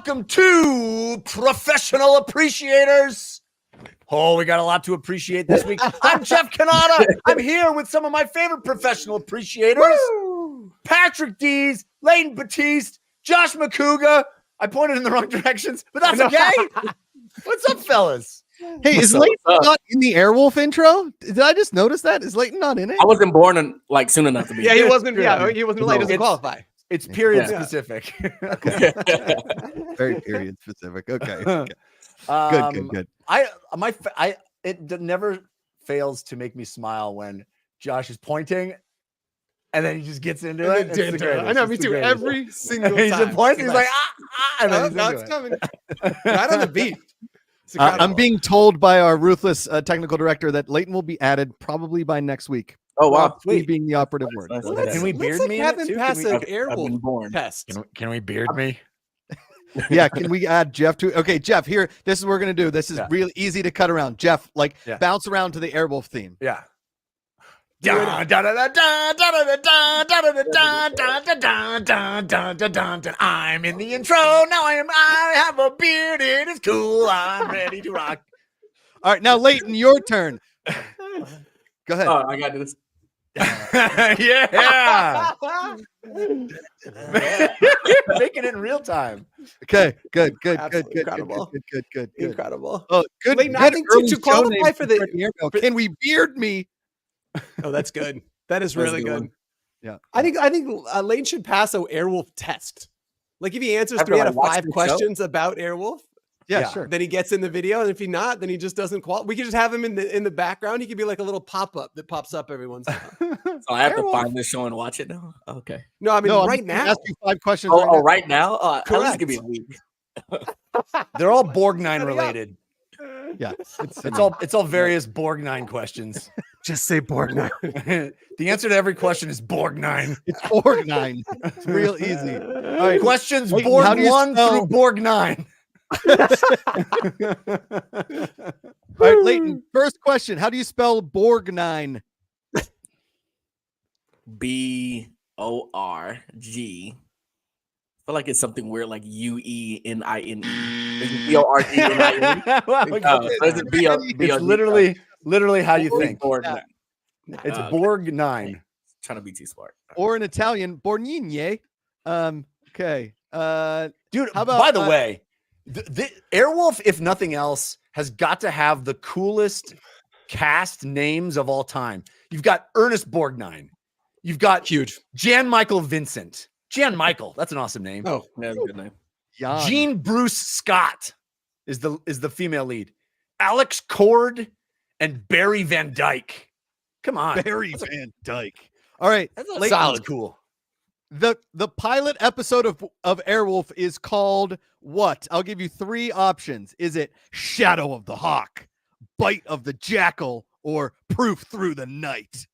welcome to Professional Appreciators. Oh, we got a lot to appreciate this week. I'm Jeff Cannata. I'm here with some of my favorite professional appreciators. Woo! Patrick Dees, Leighton Batiste, Josh Macuga. I pointed in the wrong directions, but that's okay. What's up, fellas? Hey, is Leighton not in the Airwolf intro? Did I just notice that? Is Leighton not in it? I wasn't born soon enough to be. Yeah, he wasn't. Yeah, he wasn't. Leighton doesn't qualify. It's period specific. Okay. Very period specific. Okay. Good. It never fails to make me smile when Josh is pointing, and then he just gets into it. I know, me too. Every single time. He's pointing. He's like, and then now it's coming. Right on the beat. I'm being told by our ruthless technical director that Leighton will be added probably by next week. Oh wow, being the operative word. Can we beard me? Have him pass an Airwolf test. Can we beard me? Yeah, can we add Jeff to? Okay, Jeff. Here, this is what we're gonna do. This is real easy to cut around. Jeff, bounce around to the Airwolf theme. Yeah. I'm in the intro. Now I have a beard. It is cool. I'm ready to rock. All right, now Leighton, your turn. Go ahead. Oh, I got to do this. Yeah. Making it in real time. Okay, good. Incredible. Good. Incredible. Oh, good. Leighton, I think to qualify for the can we beard me? Oh, that's good. That is really good. Yeah. I think Leighton should pass an Airwolf test. Like if he answers 3 out of 5 questions about Airwolf, sure. Then he gets in the video, and if he not, then he just doesn't qualify. We could just have him in the background. He could be like a little pop-up that pops up every once in a while. So I have to find this show and watch it now. Okay. No, I mean right now. Ask you 5 questions. Right now? At least give me a week. They're all Borgnine related. Yeah, it's all various Borgnine questions. Just say Borgnine. The answer to every question is Borgnine. It's Borgnine. It's real easy. All right, questions Borg 1 through Borgnine. All right, Leighton. First question: how do you spell Borgnine? BORG. I feel like it's something weird, like UENINE. Is it BORGNINE? It's literally how you think. It's Borgnine. Trying to be too smart. Or in Italian, Borgnine. Okay. Dude, how about, by the way, the Airwolf, if nothing else, has got to have the coolest cast names of all time. You've got Ernest Borgnine. You've got Jan Michael Vincent. Jan Michael, that's an awesome name. Oh, that's a good name. Jean Bruce Scott is the female lead. Alex Cord and Barry Van Dyke. Come on, Barry Van Dyke. All right, that's solid. Cool. The pilot episode of Airwolf is called what? I'll give you 3 options. Is it Shadow of the Hawk, Bite of the Jackal, or Proof Through the Night?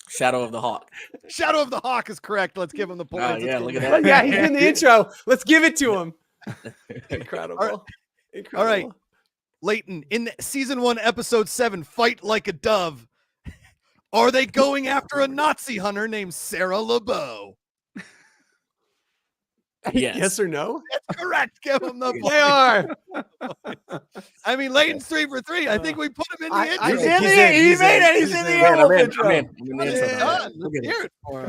Shadow of the Hawk. Shadow of the Hawk is correct. Let's give him the points. Yeah, look at that. Yeah, he's in the intro. Let's give it to him. Incredible. All right. Leighton, in season 1, episode 7, Fight Like a Dove, are they going after a Nazi hunter named Sarah LeBeau? Yes or no? That's correct. Give him the point. They are. I mean, Leighton's 3 for 3. I think we put him in the intro. He's in the Airwolf intro. I'm in the intro. Let's hear it for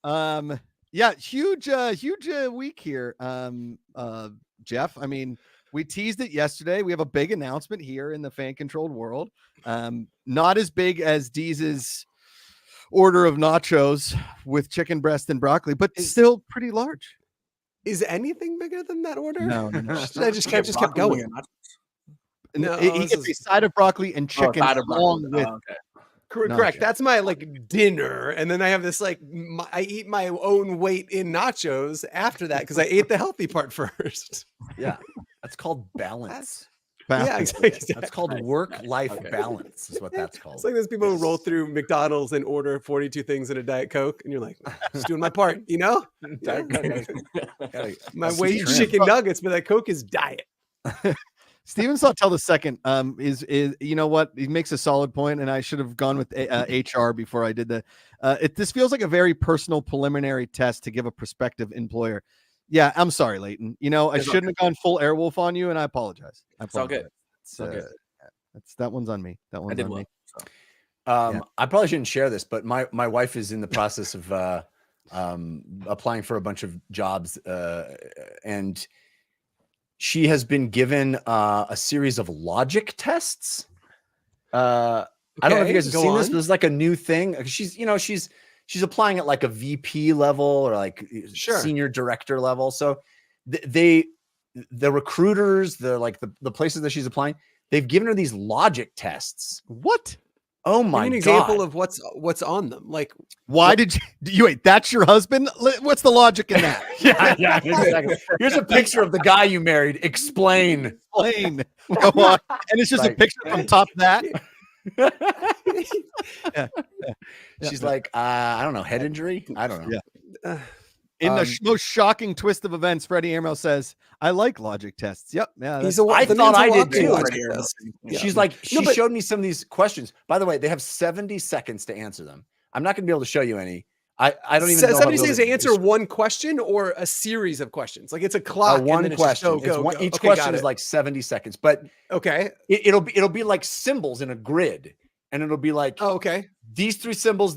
him. Yeah, huge week here. Jeff, I mean, we teased it yesterday. We have a big announcement here in the fan-controlled world. Not as big as Dees's order of nachos with chicken breast and broccoli, but still pretty large. Is anything bigger than that order? No. I just kept going. No, he gets a side of broccoli and chicken along with. Correct. That's my dinner, and then I have this I eat my own weight in nachos after that because I ate the healthy part first. Yeah, that's called balance. Yeah, exactly. That's called work-life balance is what that's called. It's like those people who roll through McDonald's and order 42 things in a Diet Coke, and you're like, just doing my part, you know? My weight chicken nuggets, but that Coke is diet. Steven Sawtell the second is you know what, he makes a solid point, and I should have gone with HR before I did that. This feels like a very personal preliminary test to give a prospective employer. Yeah, I'm sorry, Leighton. You know, I shouldn't have gone full Airwolf on you, and I apologize. It's all good. It's all good. That one's on me. That one's on me. So. I probably shouldn't share this, but my wife is in the process of applying for a bunch of jobs, and she has been given a series of logic tests. I don't know if you guys have seen this, but it's like a new thing. She's applying at like a VP level or like senior director level. So the recruiters, the places that she's applying, they've given her these logic tests. What? Oh my God. Example of what's on them. Like, why did you wait? That's your husband? What's the logic in that? yeah, exactly. Here's a picture of the guy you married. Explain. Go on. And it's just a picture from top that. She's like, I don't know, head injury. I don't know. Yeah. In the most shocking twist of events, Freddie Amell says, "I like logic tests." Yep. Yeah. I thought I did too. Yeah. She's like, she showed me some of these questions. By the way, they have 70 seconds to answer them. I'm not going to be able to show you any. I don't even know. 70 seconds to answer one question or a series of questions. Like it's a clock. One and question. Each question is like 70 seconds. But it'll be like symbols in a grid, and it'll be like, these three symbols.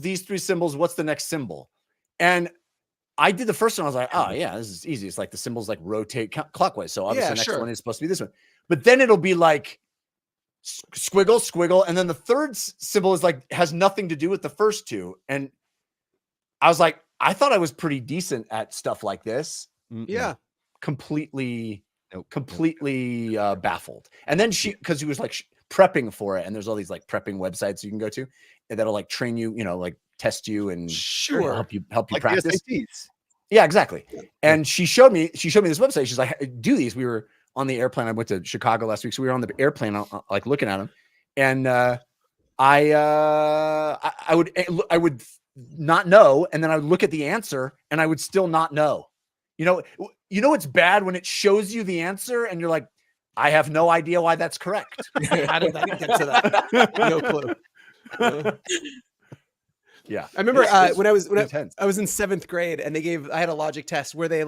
What's the next symbol? And I did the first one. I was like, oh yeah, this is easy. It's like the symbols like rotate clockwise. So obviously the next one is supposed to be this one. But then it'll be like squiggle, squiggle. And then the third symbol is like, has nothing to do with the first two. And I was like, I thought I was pretty decent at stuff like this. Yeah. Completely baffled. And then because he was like prepping for it. And there's all these like prepping websites you can go to that'll like train you, like test you and help you like practice. Yeah, exactly. And she showed me this website. She's like, do these. We were on the airplane. I went to Chicago last week. So we were on the airplane, like looking at them. And I would not know. And then I would look at the answer and I would still not know. You know, it's bad when it shows you the answer and you're like, I have no idea why that's correct. How did that get to that? No clue. Yeah, I remember when I was in 7th grade, and I had a logic test where they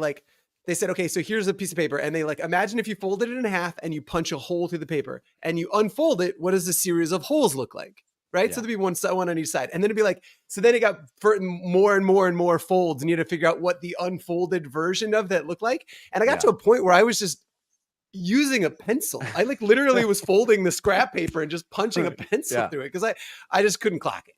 said, okay, so here's a piece of paper, and they like, imagine if you folded it in half and you punch a hole through the paper, and you unfold it. What does a series of holes look like? Right, so there'd be one on each side, and then it'd be like, so then it got more and more and more folds, and you had to figure out what the unfolded version of that looked like. And I got to a point where I was just using a pencil. I like literally was folding the scrap paper and just punching a pencil through it because I just couldn't clock it.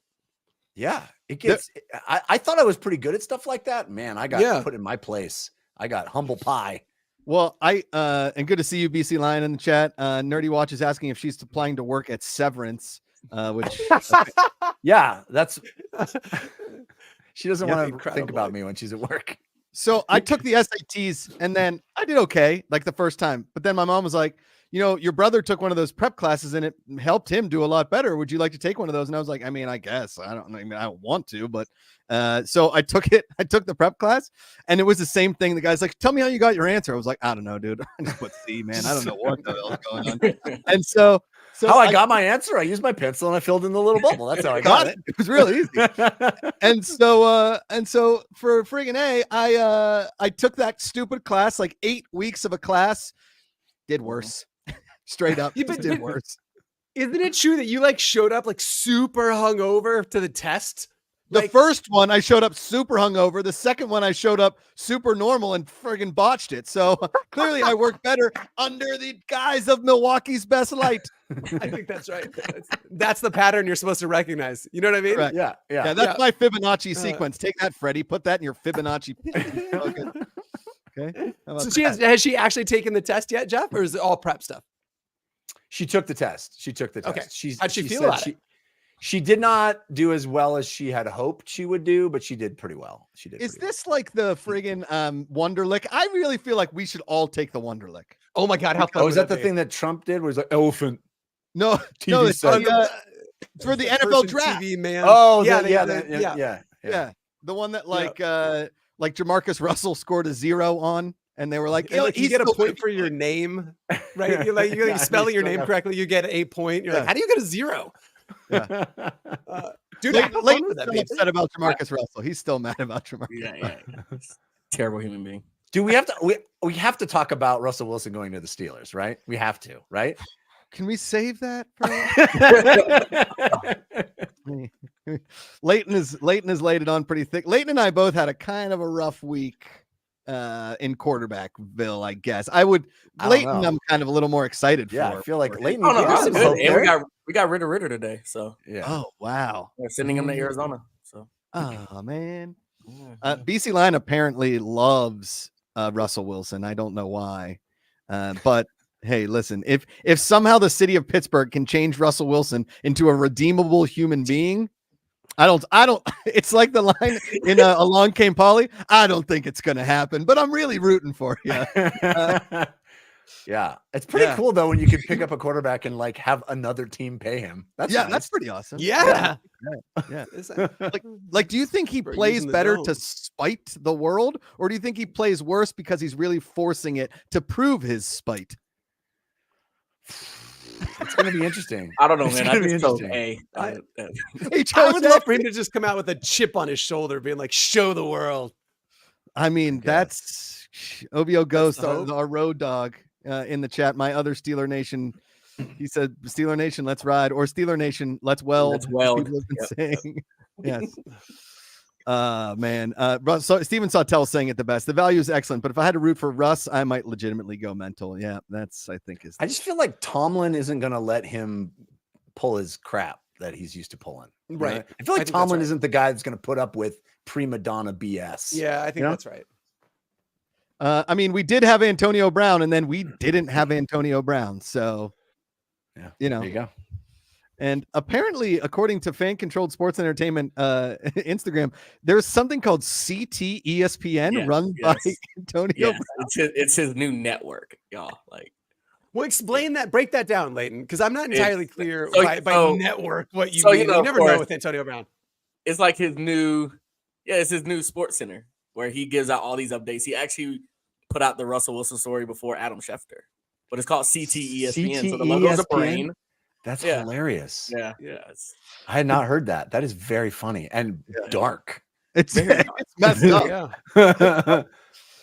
Yeah, it gets. I thought I was pretty good at stuff like that. Man, I got put in my place. I got humble pie. Well, and good to see you, BC Lion, in the chat. Nerdy Watch is asking if she's applying to work at Severance, which that's. She doesn't want to think about me when she's at work. So I took the SATs and then I did okay, like the first time. But then my mom was like, your brother took one of those prep classes and it helped him do a lot better. Would you like to take one of those? And I was like, I guess I don't want to, but so I took it. I took the prep class and it was the same thing. The guy's like, tell me how you got your answer. I was like, I don't know, dude. I just put C, man. I don't know what the hell's going on. And so how I got my answer, I used my pencil and I filled in the little bubble. That's how I got it. It was really easy. and so for friggin' A, I took that stupid class, like 8 weeks of a class, did worse. Straight up, did worse. Isn't it true that you like showed up like super hungover to the test? The first one I showed up super hungover. The second one I showed up super normal and friggin' botched it. So clearly I work better under the guise of Milwaukee's best light. I think that's right. That's the pattern you're supposed to recognize. You know what I mean? Right. Yeah. That's my Fibonacci sequence. Take that, Freddie. Put that in your Fibonacci. Okay. So has she actually taken the test yet, Jeff, or is it all prep stuff? She took the test. Okay. How'd she feel about it? She did not do as well as she had hoped she would do, but she did pretty well. Is this like the friggin' Wonderlick? I really feel like we should all take the Wonderlick. Oh my God, how fun! Is that the thing that Trump did? Was like elephant? No, it's for the NFL draft. TV man. Oh, yeah. The one that like Jamarcus Russell scored a 0 on, and they were like, And, like, you he's get a still point gonna for your name, right? You're like, you're spelling your name correctly, you get a point. You're like, how do you get a 0? Yeah. Dude, Leighton, how fun Leighton's would that still be? upset about Jamarcus Russell. He's still mad about Jamarcus. Yeah. Terrible human being. Do we have to? We have to talk about Russell Wilson going to the Steelers, right? We have to, right? Can we save that for Leighton has laid it on pretty thick. Leighton and I both had a kind of a rough week in quarterbackville, I guess. Leighton, I'm kind of a little more excited Yeah, for. I feel like Leighton. Oh no, there's I'm some good. hope And there. we got rid of Ritter today, so Yeah. Oh wow. we're sending him to Arizona. So Oh man. BC Line apparently loves Russell Wilson. I don't know why. But hey, listen, if somehow the city of Pittsburgh can change Russell Wilson into a redeemable human being, I don't it's like the line in Along Came Polly. I don't think it's gonna happen, but I'm really rooting for you. Yeah, it's pretty cool though when you can pick up a quarterback and like have another team pay him. That's nice. That's pretty awesome. Yeah. Like, do you think he For plays using the better zone. to spite the world, or do you think he plays worse because he's really forcing it to prove his spite? It's gonna be interesting. I don't know, It's man. gonna I be just chose interesting. A. He I chose would that. love for him to just come out with a chip on his shoulder, being like, show the world. I mean, that's OVO Ghost, the hope. our road dog in the chat. My other Steeler Nation, he said, Steeler Nation, let's ride, or Steeler Nation, let's weld. Let's weld. People have been saying. Yes. Man. So Steven Sawtell saying it the best. The value is excellent, but if I had to root for Russ, I might legitimately go mental. Yeah, that's, I think, is. I just feel like Tomlin isn't gonna let him pull his crap that he's used to pulling. you know? Right. I feel I like think that's Tomlin right. isn't the guy that's gonna put up with prima donna BS. Yeah, I think know? that's right. I mean, we did have Antonio Brown, and then we didn't have Antonio Brown. So, Yeah. you know, There you go. and apparently, according to Fan Controlled Sports Entertainment Instagram, there's something called CT ESPN Yes, run by yes. Antonio Yeah, Brown. it's his new network, y'all. Like, Well, explain that. Break that down, Leighton, because I'm not entirely clear so- by so- network what you so, mean. you know, You of never know course. with Antonio Brown. it's like his new, it's his new sports center where he gives out all these updates. He actually put out the Russell Wilson story before Adam Schefter, but it's called CT ESPN. So the logo's a brain. That's Yeah. hilarious. Yeah, it's I had not heard that. That is very funny and dark. It's Very it's messed up. Yeah.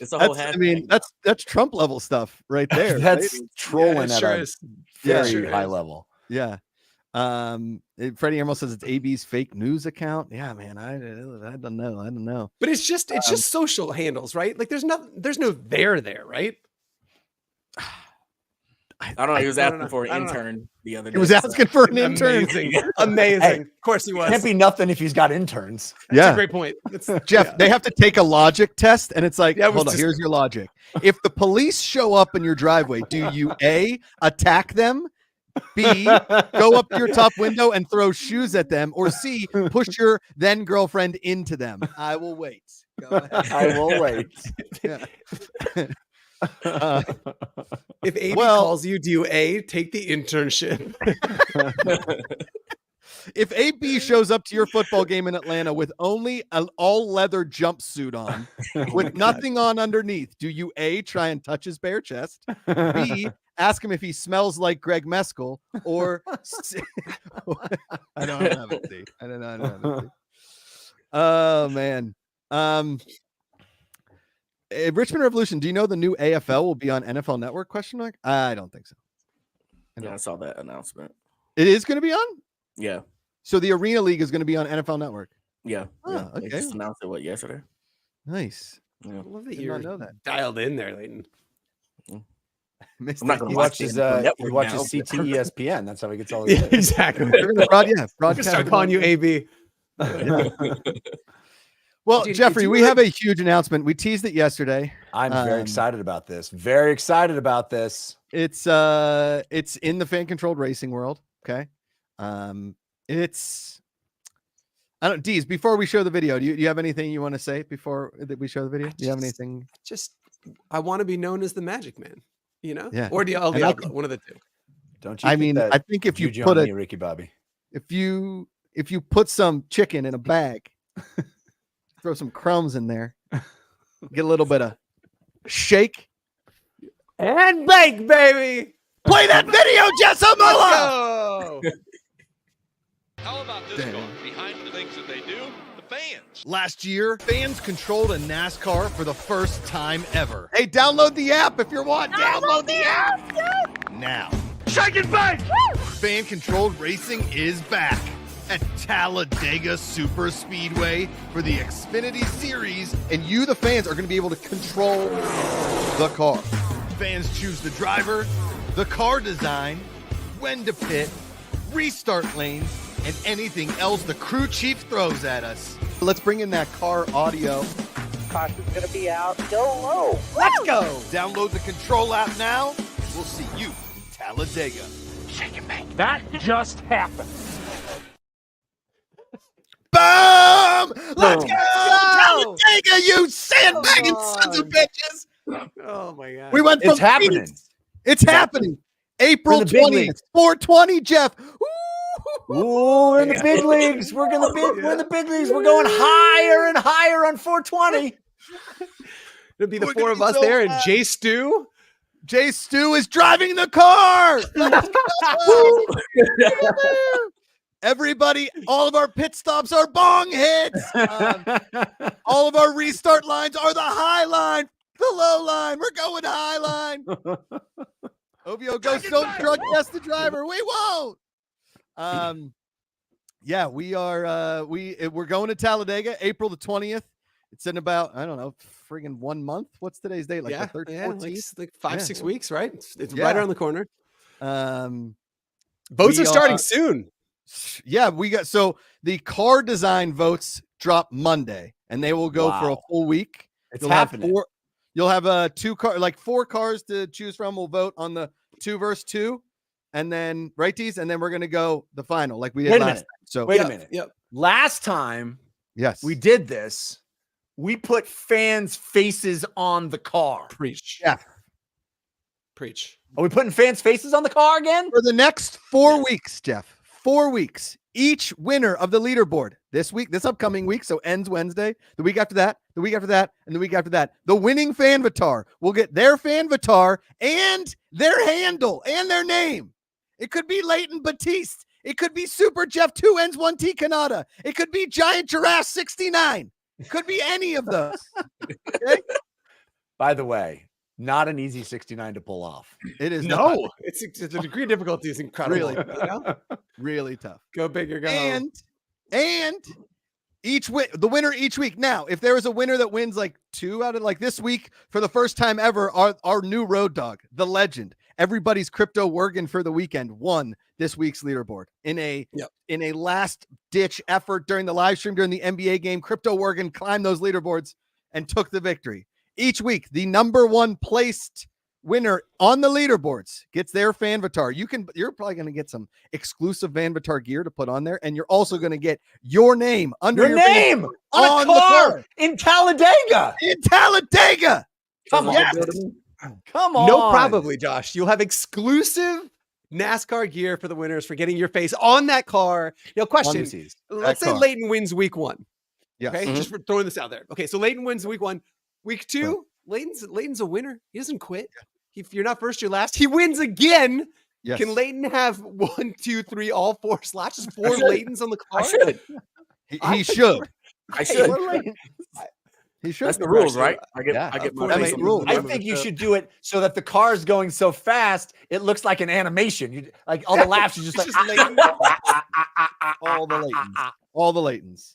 it's a whole. I mean, that's Trump level stuff right there. That's right? trolling it at sure a is. very sure high is. level. Yeah. Freddie Emerald says it's AB's fake news account. Yeah, man. I don't know. But it's just social handles, right? Like there's no there, right? I don't know. He was I don't asking know. for I an don't know. intern the other day. He was so- asking for an intern. Amazing. Amazing. Hey, Of course he was. Can't be nothing if he's got interns. That's Yeah. a great point. It's, Jeff, yeah. they have to take a logic test, and it's like, Yeah, it was hold on, just- here's your logic. If the police show up in your driveway, do you A, attack them, B, go up to your top window and throw shoes at them, or C, push your then girlfriend into them? I will wait. Go ahead. I will wait. Yeah. If AB Well- calls you, do you A, take the internship? If AB shows up to your football game in Atlanta with only an all leather jumpsuit on, with nothing on underneath, do you A, try and touch his bare chest, B, ask him if he smells like Greg Meskel, or C- I don't have it. C. I don't have it. C. Oh man. Richmond Revolution, do you know the new AFL will be on NFL Network? Question mark? I don't think so. Yeah, I saw that announcement. It is going to be on? Yeah, So the Arena League is going to be on NFL Network. yeah. Oh, yeah. They okay. just announced it yesterday. Nice. Yeah. I love that Did you're not know that. dialed in there, Leighton. Missed I'm not it. gonna He watch watches the NFL he Network watches now. CT ESPN. That's how he gets all his Yeah, news. exactly. They're gonna Just broadcast start it calling on- you AB. Well, Did Jeffrey, you we like- have a huge announcement. We teased it yesterday. I'm very Um, excited about this. Very excited about this. It's in the fan controlled racing world. Okay. It's I don't Dees, before we show the video, do you have anything you want to say before that we show the video? Do you have just- anything? Just, I want to be known as the Magic Man, you know? Yeah. Or El And I Diablo, one of the two. Don't you? I think mean, that I think if you juju put on a me, Ricky Bobby. if you put some chicken in a bag, throw some crumbs in there, get a little bit of shake, And bake, baby. Play that video, Jessamilla. Go. How about this one? Behind the things that they do, the fans. Last year, fans controlled a NASCAR for the first time ever. Hey, download the app if you're watching. Download the app now. Second base! Fan-controlled racing is back at Talladega Super Speedway for the Xfinity Series, and you, the fans, are going to be able to control the car. Fans choose the driver, the car design, when to pit, restart lanes, and anything else the crew chief throws at us. Let's bring in that car audio. Caution's gonna be out. Go low. Let's go! Download the Control app now. We'll see you in Talladega. That just happened. Boom! Let's Boom. go! Talladega, you sandbagging Come sons of on. bitches! Oh my god. We went from It's happening. Phoenix- It's happening. April We're in the big 20th, leagues. 420, Jeff. Ooh, we're in the big leagues. We're in the big leagues. We're going higher and higher on 420. It'll be the We're four gonna of be us so there, and fast. Jay Stu. Jay Stu is driving the car. Let's go. Everybody, all of our pit stops are bong hits. All of our restart lines are the high line, the low line. We're going high line. OVO Ghost, don't drug test the driver. We won't. Yeah, we are. We're going to Talladega, April the 20th. It's in about, I don't know, friggin' 1 month. What's today's date? Like Yeah, the 13th, yeah, 14th? like 5-6 weeks, right? It's Yeah. right around the corner. We Votes are starting are- soon. Yeah, we got, so the car design votes drop Monday, and they will go for a Wow. full week. It's You'll have happening. you'll have four cars to choose from. We'll vote on the 2 versus 2, and then right, Dees, and then we're gonna go the final like we did Wait a last minute. time. So Wait a Yep, minute. Yep. Last time yes, we did this, we put fans' faces on the car. Preach. Yeah. Preach. Are we putting fans' faces on the car again? for the next 4 weeks, Jeff. 4 weeks. Each winner of the leaderboard this week, this upcoming week, so ends Wednesday, the week after that, the week after that, and the week after that. The winning fanvatar will get their fanvatar and their handle and their name. It could be Leighton Batiste. It could be Super Jeff 2 ends 1T Cannata. It could be Giant Giraffe 69. It could be any of those. Okay? By the way, not an easy 69 to pull off. It is not No, it's the degree of difficulty is incredible. Really? You know? really tough. Go big or go home. And the winner each week. Now, if there is a winner that wins like 2 out of like this week for the first time ever, our new road dog, the legend, everybody's Crypto Wergen for the weekend, won this week's leaderboard in a last ditch effort during the live stream during the NBA game. Crypto Wergen climbed those leaderboards and took the victory. Each week, the number 1 placed winner on the leaderboards gets their fanvatar. You're probably going to get some exclusive fanvatar gear to put on there, and you're also going to get your name under Your name fanvatar on a the car in Talladega. in Talladega. Come on. Yes. Come on. No, probably, Josh. You'll have exclusive NASCAR gear for the winners for getting your face on that car. Question. Let's say car. Leighton wins week 1. Yes. Okay, just for throwing this out there. Okay, so Leighton wins week 1. Week 2, Leighton's a winner. He doesn't quit. If you're not first, you're last. He wins again. Yes. Can Leighton have 1, 2, 3, all 4 slots? Just 4 Leightons on the car? I should. He should. I should. He should. That's the rules, right? I get of my course. face That's on the rules. the I number. think you should do it so that the car is going so fast, it looks like an animation. You like all the laughs, you just like all the Leightons. All the Leightons.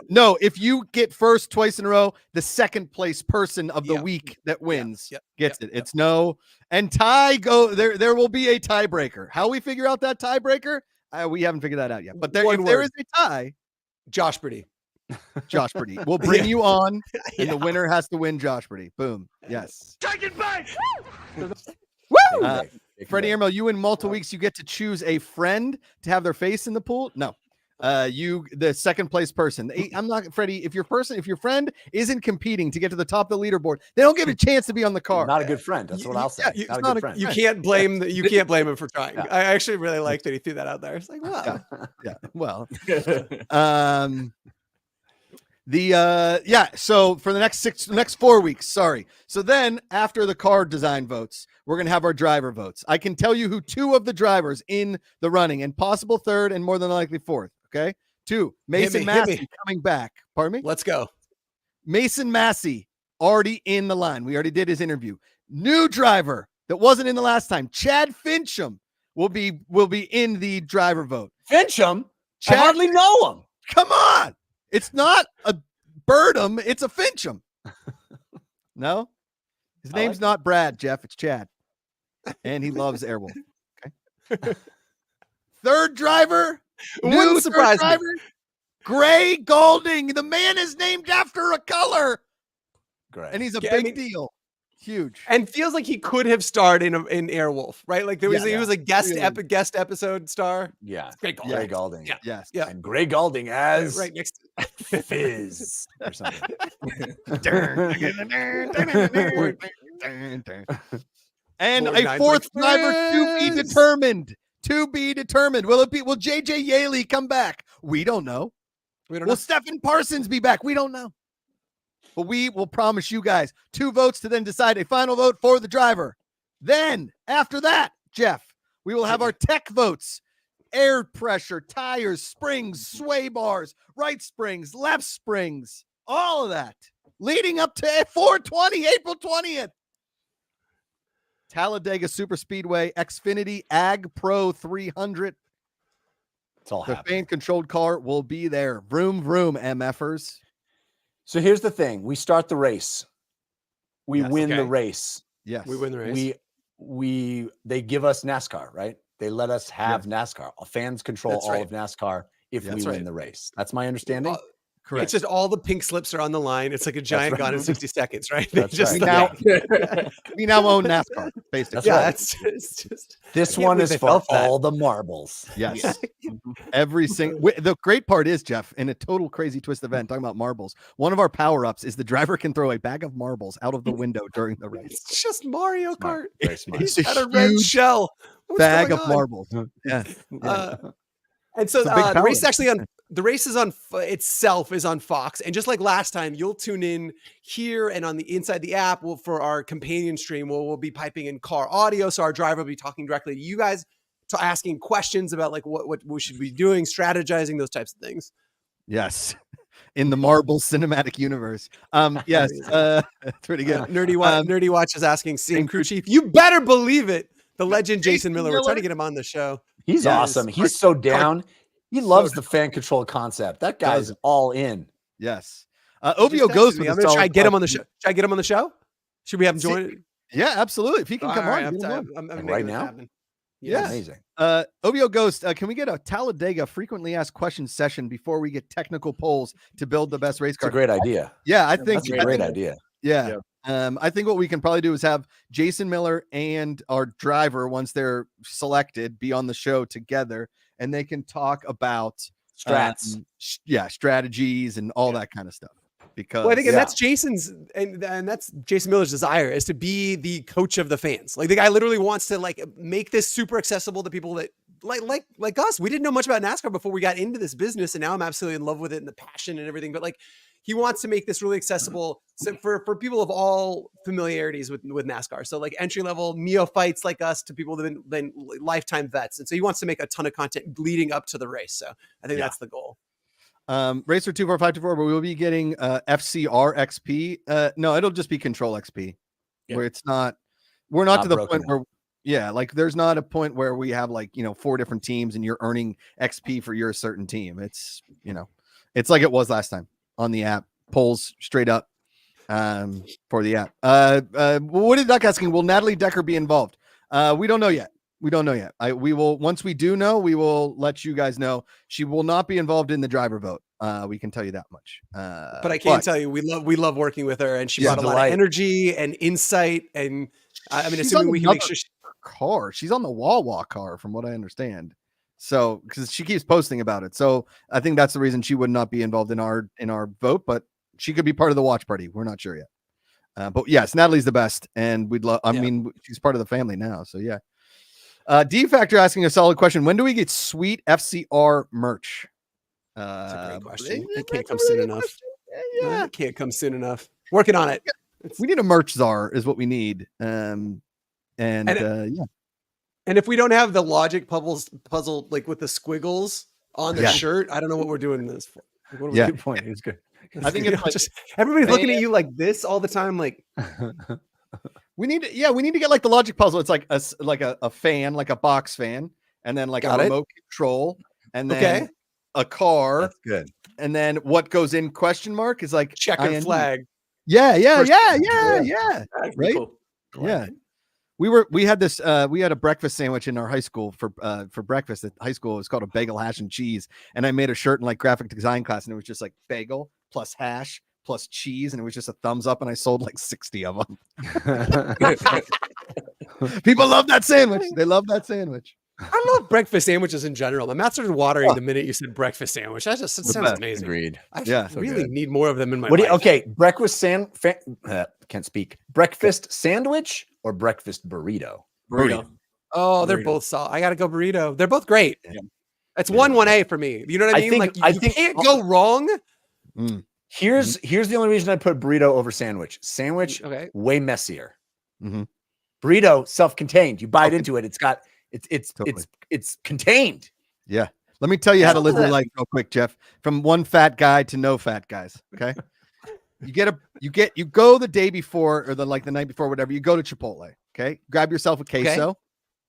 No, if you get first twice in a row, the second place person of the Yep. week that wins Yep. gets Yep. it. It's no and tie go there will be a tiebreaker. How we figure out that tiebreaker? We haven't figured that out yet. But One if there word. is a tie, Josh Brady. Josh Brady. We'll bring you on, and Yeah. the winner has to win Josh Brady. Boom. Yes. Woo! Freddie Emerald, you win multiple weeks. You get to choose a friend to have their face in the pool. No. The second place person. I'm not Freddie. If your friend isn't competing to get to the top of the leaderboard, they don't give a chance to be on the car. not a good friend. That's what I'll say. yeah, not a not good a- friend. You can't blame him for trying. Yeah. I actually really like that he threw that out there. It's like, wow. Yeah. Well, So for the next 4 weeks, sorry. So then after the car design votes, we're gonna have our driver votes. I can tell you who 2 of the drivers in the running and possible 3rd and more than likely 4th. Okay, 2, Mason Massey coming back. Pardon me. Let's go. Mason Massey already in the line. We already did his interview. New driver that wasn't in the last time. Chad Fincham will be in the driver vote. Fincham? I Chad, hardly know him. come on. It's not a Birdham, it's a Fincham. No? His name's not Brad, Jeff. It's Chad. And he loves Airwolf. Okay. 3rd driver. Wouldn't surprise me. Gray Golding. The man is named after a color. Great. And he's a Yeah, I big mean- deal. Huge. And feels like he could have starred in Airwolf, right? Like he was a guest Really. guest episode star. Yeah. Gray Golding. Gray Golding. Yeah. Yes. Yeah. And Gray Golding as Right next Fizz or something. And Lord a Nine's 4th like, driver to be "Fizz." determined. To be determined. Will JJ Yaley come back? We don't know. We don't Will know. Stephen Parsons be back? We don't know. But we will promise you guys 2 votes to then decide a final vote for the driver. Then, after that, Jeff, we will have our tech votes. Air pressure, tires, springs, sway bars, right springs, left springs, all of that. Leading up to 420, April 20th. Talladega Super Speedway, Xfinity Ag Pro 300. It's all The happening. fan-controlled car will be there. Vroom, vroom, MFers. So here's the thing. We start the race. We Yes, win the okay. race. Yes. We win the race. They give us NASCAR, right? They let us have NASCAR. Fans control That's all right. of NASCAR if That's we win right. the race. That's my understanding. Correct. It's just all the pink slips are on the line. It's like a giant right. gone in 60 seconds, right? That's just right. We now own NASCAR, basically. That's yeah, right. it's just This can't one believe is they for felt that. all the marbles. Yes. Every single. The great part is, Jeff, in a total crazy twist event, talking about marbles, one of our power-ups is the driver can throw a bag of marbles out of the window during the race. it's just Mario Kart. Smart. Very smart. It's He's a got a red huge shell. What's bag going of on? marbles. Yeah. And so It's a big the race is power. actually on the race is on itself is on Fox, and just like last time, you'll tune in here and on the inside the app. For our companion stream, we'll be piping in car audio, so our driver will be talking directly to you guys, to asking questions about like what we should be doing, strategizing, those types of things. Yes. In the Marble cinematic universe. Yes. It's pretty good. Nerdy Watch is asking, "Same crew chief." You better believe it. The legend Jason Miller. We're trying to get him on the show. He's Yes. awesome. He's so down. He loves the fan control concept. That guy's all in. Yes. Ovio Ghost. I'm gonna try to get him on the show. Should I get him on the show? Should we have him join? Yeah, absolutely. If he can All come right, on, get him on. I'm Like making right this now? happen. Yeah. Amazing. Ovio Ghost, can we get a Talladega frequently asked questions session before we get technical polls to build the best race It's a car? great idea. Yeah, I think That's a great idea. Yeah. I think what we can probably do is have Jason Miller and our driver, once they're selected, be on the show together, and they can talk about Strats. strategies and all that kind of stuff. Because Well, I think and that's Jason's and that's Jason Miller's desire is to be the coach of the fans. Like the guy literally wants to like make this super accessible to people that like us. We didn't know much about NASCAR before we got into this business, and now I'm absolutely in love with it and the passion and everything. But like he wants to make this really accessible for people of all familiarities with NASCAR. So like entry level neophytes like us to people that have been lifetime vets, and so he wants to make a ton of content leading up to the race. So I think that's the goal. Racer 24524, but we'll be getting FCR XP. No, it'll just be Control XP, where it's not. We're not to the point where, like there's not a point where we have like 4 different teams and you're earning XP for your certain team. It's it's like it was last time on the app. Polls straight up for the app. What is Duck asking? Will Natalie Decker be involved? We don't know yet. We don't know yet. We will, once we do know, we will let you guys know. She will not be involved in the driver vote. We can tell you that much. But I can tell you, we love working with her, and she brought a lot of energy and insight. And I mean, assuming we can make sure car. She's on the Wawa car, from what I understand. So, because she keeps posting about it, so I think that's the reason she would not be involved in our vote. But she could be part of the watch party. We're not sure yet. But yes, Natalie's the best, and we'd love. I mean, she's part of the family now, so yeah. D Factor asking a solid question. When do we get sweet FCR merch? That's a great question. It can't come soon enough. Yeah. It can't come soon enough. Working on it. We need a merch czar is what we need. Yeah. And if we don't have the logic puzzle like with the squiggles on the shirt, I don't know what we're doing this for. Like, what are we Good point. It's good. I think it's just everybody's looking at you like this all the time. Like we need to get like the logic puzzle. It's like a fan, like a box fan, and then like a remote control, and then a car. That's good. And then what goes in question mark is like checkered flag. Yeah. Right. Cool. Yeah. We had a breakfast sandwich in our high school for breakfast at high school. It was called a bagel, hash, and cheese. And I made a shirt in like graphic design class, and it was just like bagel plus hash plus cheese, and it was just a thumbs up. And I sold like 60 of them. People love that sandwich. They love that sandwich. I love breakfast sandwiches in general. My mouth started watering the minute you said breakfast sandwich. That sounds amazing. Agreed. I So really good. need more of them in my life. Okay, breakfast can't speak. Breakfast sandwich or breakfast burrito? Burrito. Oh, they're both solid. I got to go burrito. They're both great. Yeah. It's 1A for me. You know what I mean? I You think can't go wrong. Here's the only reason I put burrito over sandwich. Sandwich, way messier. Mm-hmm. Burrito, self-contained. You bite into it. It's contained. Yeah. Let me tell you how to live your life real quick, Jeff. From one fat guy to no fat guys. Okay. You go the day before or the night before, whatever. You go to Chipotle. Okay. Grab yourself a queso.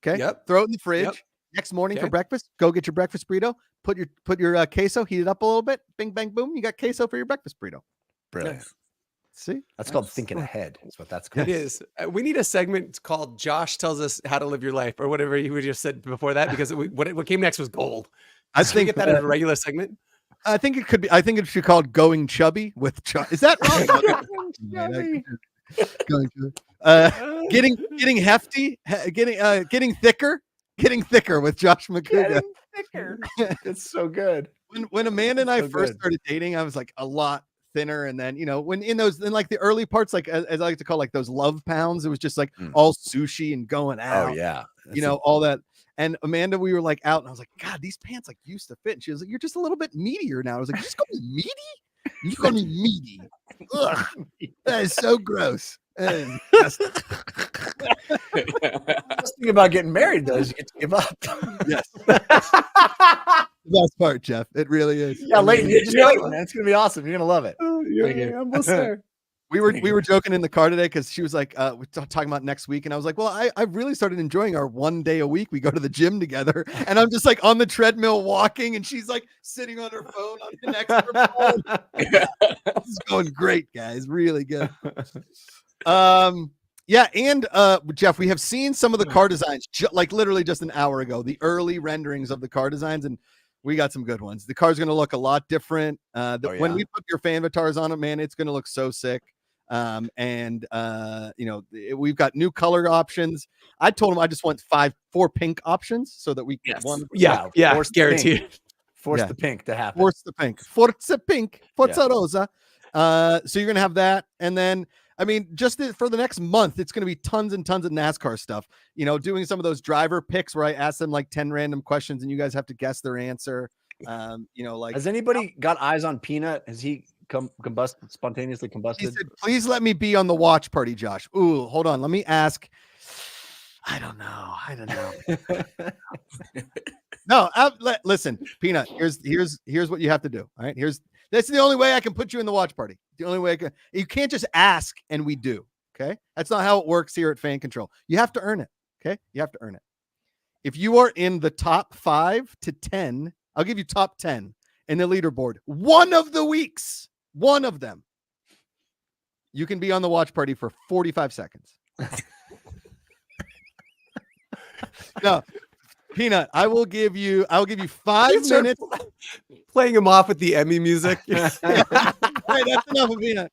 Okay. Yep. Throw it in the fridge. Yep. Next morning for breakfast, go get your breakfast burrito. Put your queso, heat it up a little bit. Bing, bang, boom. You got queso for your breakfast burrito. Brilliant. Nice. See, That's called thinking ahead. That's what that's called. It is. We need a segment called Josh Tells Us How to Live Your Life or whatever you just said before that, because what came next was gold. I Should we think get that as a regular segment. I think it could be. I think it should be called Going Chubby with Chubb. Is that wrong? Getting hefty, getting thicker with Josh Macuga. It's so good. When Amanda and I So first good. started dating, I was like a lot thinner, and then when in like the early parts, like as I like to call like those love pounds, it was just like all sushi and going out. Oh yeah. All that. And Amanda, we were like out, and I was like, God, these pants like used to fit. And she was like, you're just a little bit meatier now. I was like, you just call me meaty? You call me meaty? Ugh, that is so gross. And Best thing about getting married though is you get to give up. yes, the best part, Jeff. It really is. Yeah, Leighton, you just wait, man. It's gonna be awesome. You're gonna love it. I'm almost there. We were joking in the car today because she was like, we're talking about next week, and I was like, well, I really started enjoying our one day a week. We go to the gym together, and I'm just like on the treadmill walking, and she's like sitting on her phone on the next phone. This is going great, guys. Really good. Yeah, and Jeff, we have seen some of the car designs like literally just an hour ago, the early renderings of the car designs, and we got some good ones. The car's going to look a lot different. When we put your fan avatars on it, man, it's going to look so sick. We've got new color options. I told him I just want 4 pink options so that we can Force guaranteed. The pink to happen. Forza pink, Forza rosa. So you're gonna have that, and then I mean, just for the next month, it's gonna be tons and tons of NASCAR stuff. Doing some of those driver picks where I ask them like 10 random questions, and you guys have to guess their answer. Has anybody got eyes on Peanut? Has he spontaneously combusted? He said, please let me be on the watch party, Josh. Ooh, hold on. Let me ask. I don't know. No, listen, Peanut, here's what you have to do. All right. That's the only way I can put you in the watch party. The only way you can't just ask and we do. Okay. That's not how it works here at Fan Control. You have to earn it. Okay. You have to earn it. If you are in the top 5 to 10, I'll give you top 10 in the leaderboard. One of them, you can be on the watch party for 45 seconds. No, Peanut, I'll give you 5 minutes. Playing him off with the Emmy music. Right, that's enough of Peanut.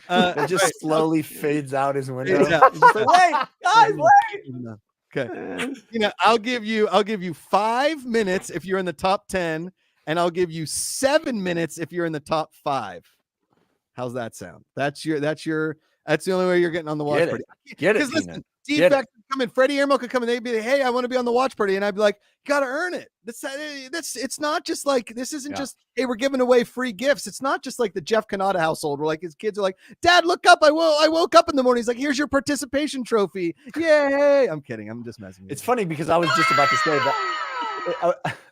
It just slowly fades out his window. Yeah. He's just like, wait, guys, wait. Okay. I'll give you 5 minutes if you're in the top 10, and I'll give you 7 minutes if you're in the top 5. How's that sound? That's your That's the only way you're getting on the watch Get it. party. Get it, Because Peanut. listen, Get defects would come in. Freddie Airmo could come in. They'd be like, hey, I want to be on the watch party. And I'd be like, gotta earn it. It's not just like, this isn't just, hey, we're giving away free gifts. It's not just like the Jeff Cannata household where like his kids are like, Dad, look up. I woke up in the morning. He's like, here's your participation trophy. Yay. I'm kidding. I'm just messing with you. It's funny because I was just about to say that.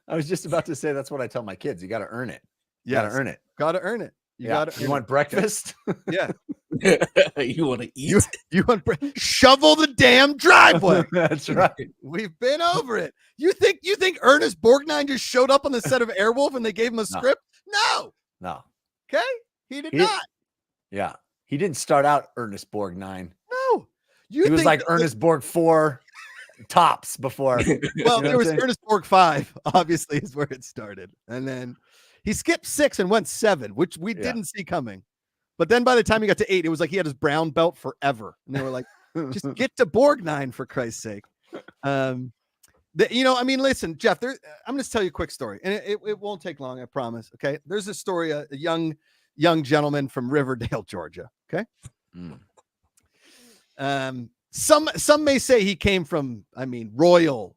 I was just about to say that's what I tell my kids. You got to earn it. You got to earn it. Gotta earn it. You want breakfast? Yeah. You want to eat? You want shovel the damn driveway. That's right. We've been over it. You think Ernest Borgnine just showed up on the set of Airwolf and they gave him a script? No. Okay. He did not. Yeah. He didn't start out Ernest Borgnine. No. He was like Ernest Borg 4 tops before. Well, there was Ernest Borg 5, obviously, is where it started. And then he skipped 6 and went 7, which we didn't see coming. But then by the time he got to 8, it was like he had his brown belt forever. And they were like, just get to Borgnine for Christ's sake. Listen, Jeff, I'm going to tell you a quick story. And it won't take long, I promise. Okay. There's a story, a young gentleman from Riverdale, Georgia. Okay. Some may say he came from, royal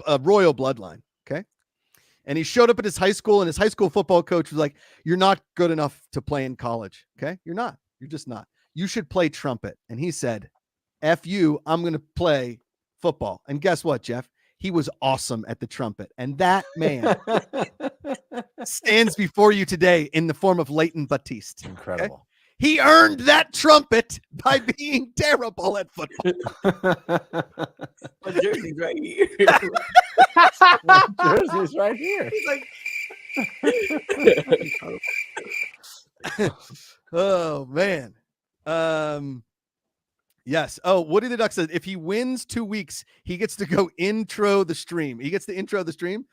bloodline. Okay. And he showed up at his high school, and his high school football coach was like, you're not good enough to play in college. Okay. You're not. You're just not. You should play trumpet. And he said, F you, I'm going to play football. And guess what, Jeff? He was awesome at the trumpet. And that man stands before you today in the form of Leighton Batiste. Incredible. Okay? He earned that trumpet by being terrible at football. My jersey's right here. Jersey's right here. He's like, oh man. Yes. Oh, Woody the Duck says if he wins 2 weeks, he gets to go intro the stream. He gets to intro the stream.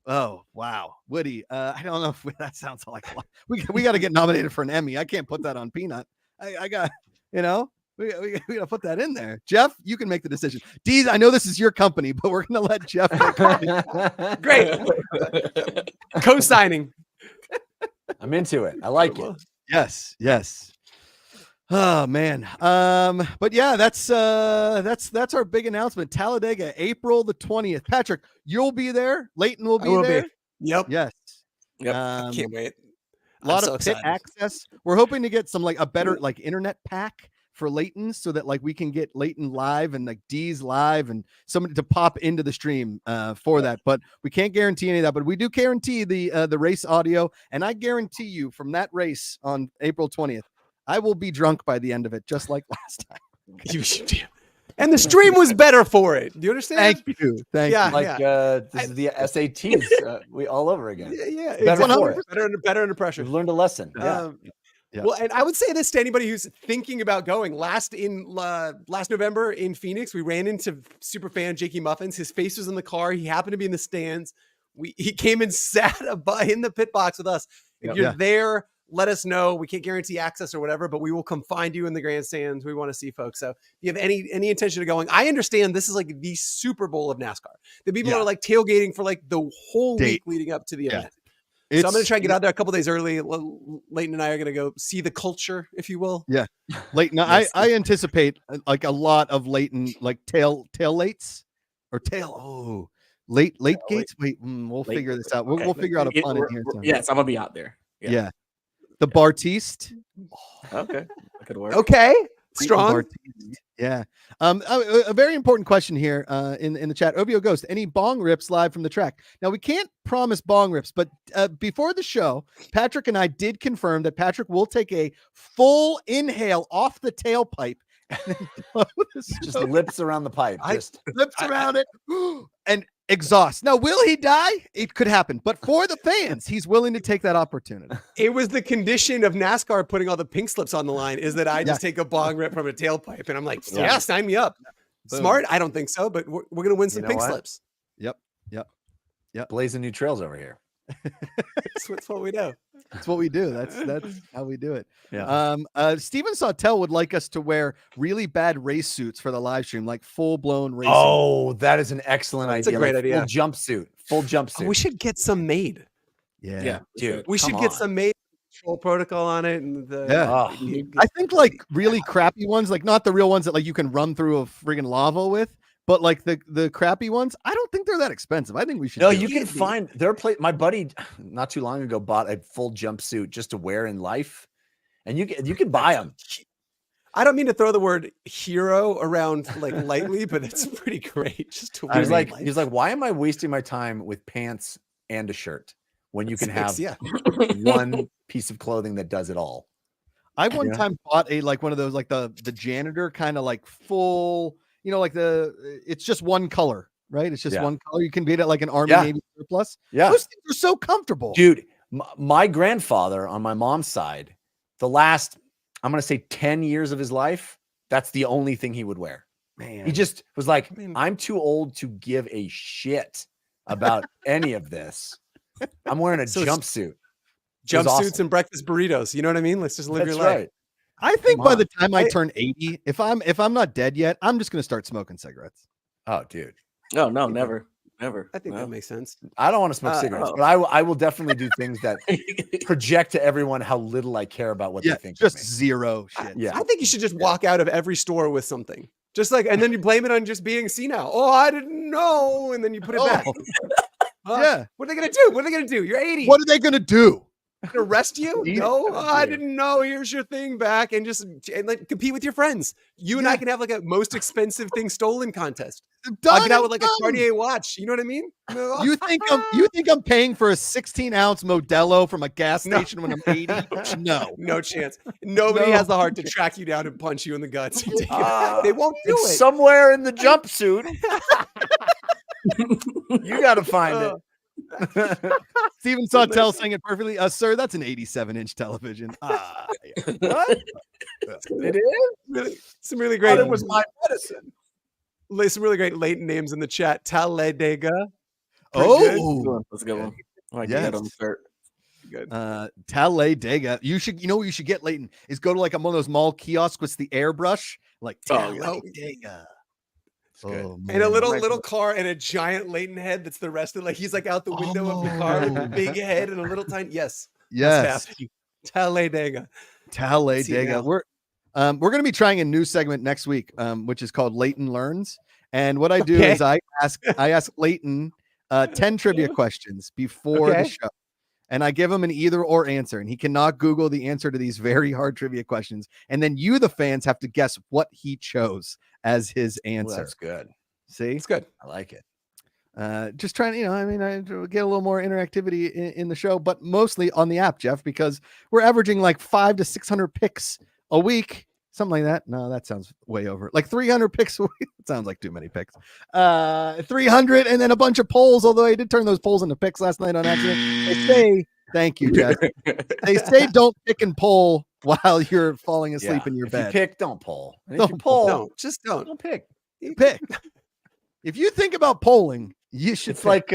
Oh wow, Woody. I don't know if that sounds like a lot. We got to get nominated for an Emmy. I can't put that on Peanut. I got, we got to put that in there. Jeff, you can make the decision. Dees, I know this is your company, but we're gonna let Jeff make it. Great. Co-signing. I'm into it. I like it. Yes. Oh man. But yeah, that's our big announcement. Talladega, April the 20th. Patrick, you'll be there. Leighton will be there. Yep. Yes. Yep. I can't wait. A lot of pit access. We're hoping to get some like a better like internet pack for Leighton so that like we can get Leighton live and like Dees live and somebody to pop into the stream for that. But we can't guarantee any of that. But we do guarantee the race audio, and I guarantee you from that race on April 20th. I will be drunk by the end of it, just like last time. You should be. And the stream was better for it. Do you understand? Thank you. Thank you. Like this is the SATs. We all over again. Yeah. Better under pressure. We've learned a lesson. Yeah. Well, and I would say this to anybody who's thinking about going. Last November in Phoenix, we ran into super fan Jakey Muffins. His face was in the car. He happened to be in the stands. He came and sat in the pit box with us. If you're there, let us know. We can't guarantee access or whatever, but we will come find you in the grandstands. We want to see folks. So if you have any intention of going, I understand this is like the Super Bowl of NASCAR. The people are like tailgating for like the whole week leading up to the event. So I'm going to try and get out there a couple days early. Leighton and I are going to go see the culture, if you will. Yeah. Leighton, I anticipate like a lot of Leighton, like tail lates or late gates. Wait, we'll figure this out. We'll figure out a pun in here. Yes, I'm going to be out there. Yeah. The Batiste. Okay. That could work. Okay. Strong. Yeah. A very important question here in the chat. Obio Ghost, any bong rips live from the track? Now, we can't promise bong rips, but before the show, Patrick and I did confirm that Patrick will take a full inhale off the tailpipe. Just lips around the pipe. Just lips around it and exhaust. Now, will he die? It could happen, but for the fans, he's willing to take that opportunity. It was the condition of NASCAR putting all the pink slips on the line is that I just take a bong rip from a tailpipe, and I'm like, yeah, sign me up. Boom. Smart? I don't think so, but we're going to win some pink slips. Yep. Blazing new trails over here. That's what we do. That's what we do. That's how we do it. Yeah. Steven Sawtell would like us to wear really bad race suits for the live stream, like full blown race. Oh, that is an excellent idea. That's a great idea. Full jumpsuit. We should get some made. Yeah, dude. We should get some made control protocol on it, and the I think like really crappy ones, like not the real ones that like you can run through a friggin' lava with, but like the crappy ones, I don't think they're that expensive. I think we should. No, you can find their my buddy not too long ago bought a full jumpsuit just to wear in life, and you can buy them. I don't mean to throw the word hero around like lightly, but it's pretty great. Just to wear. He's like, why am I wasting my time with pants and a shirt when you can have one piece of clothing that does it all? I one time bought one of those like the janitor kind of like full, like it's just one color, right? It's just one color. You can get it like an Army Navy surplus. Yeah, those things are so comfortable, dude. My grandfather on my mom's side, the last, I'm going to say 10 years of his life, that's the only thing he would wear. Man, he just was like, I'm too old to give a shit about any of this. I'm wearing a jumpsuit. Jumpsuits and breakfast burritos. You know what I mean? Let's just live your life. Right. I think by the time I turn 80, if I'm not dead yet, I'm just going to start smoking cigarettes. Oh, dude. No, never. I think that makes sense. I don't want to smoke cigarettes, but I will definitely do things that project to everyone how little I care about what they think. Just zero shit. I think you should just walk out of every store with something. Just like, and then you blame it on just being senile. Oh, I didn't know. And then you put it back. What are they going to do? You're 80. What are they going to do? Arrest you? No, I didn't know. Here's your thing back, and like compete with your friends. You and I can have like a most expensive thing stolen contest. I'll get out with like a Cartier watch. You know what I mean? You think I'm paying for a 16-ounce Modelo from a gas station when I'm 80? No chance. Nobody has the heart to track you down and punch you in the guts. They won't do it. Somewhere in the jumpsuit. You got to find it. Steven Sawtell saying it perfectly. Sir, that's an 87-inch television. What? It is? Some really great. It was my medicine. Some really great Leighton names in the chat. Talladega. That's a good one. I like that on the shirt. Good. Talladega. You know what you should get, Leighton, is go to like one of those mall kiosks with the airbrush. Like Talladega. And a little car and a giant Leighton head that's the rest of like he's like out the window of the car with a big head and a little tiny Talladega. We're gonna be trying a new segment next week, which is called Leighton Learns. And what I do is I ask Leighton 10 trivia questions before the show. And I give him an either or answer, and he cannot Google the answer to these very hard trivia questions. And then you, the fans, have to guess what he chose as his answer. Well, that's good. See, it's good. I like it. Just trying to, I get a little more interactivity in the show, but mostly on the app, Jeff, because we're averaging like 500 to 600 picks a week. Something like that. No, that sounds way over. Like 300 picks a week. It sounds like too many picks. 300 and then a bunch of polls, although I did turn those polls into picks last night on accident. They say, thank you, Jeff. They say don't pick and poll while you're falling asleep in your bed. If you pick, don't poll. And if you poll, don't pick. You pick. If you think about polling, you should. It's like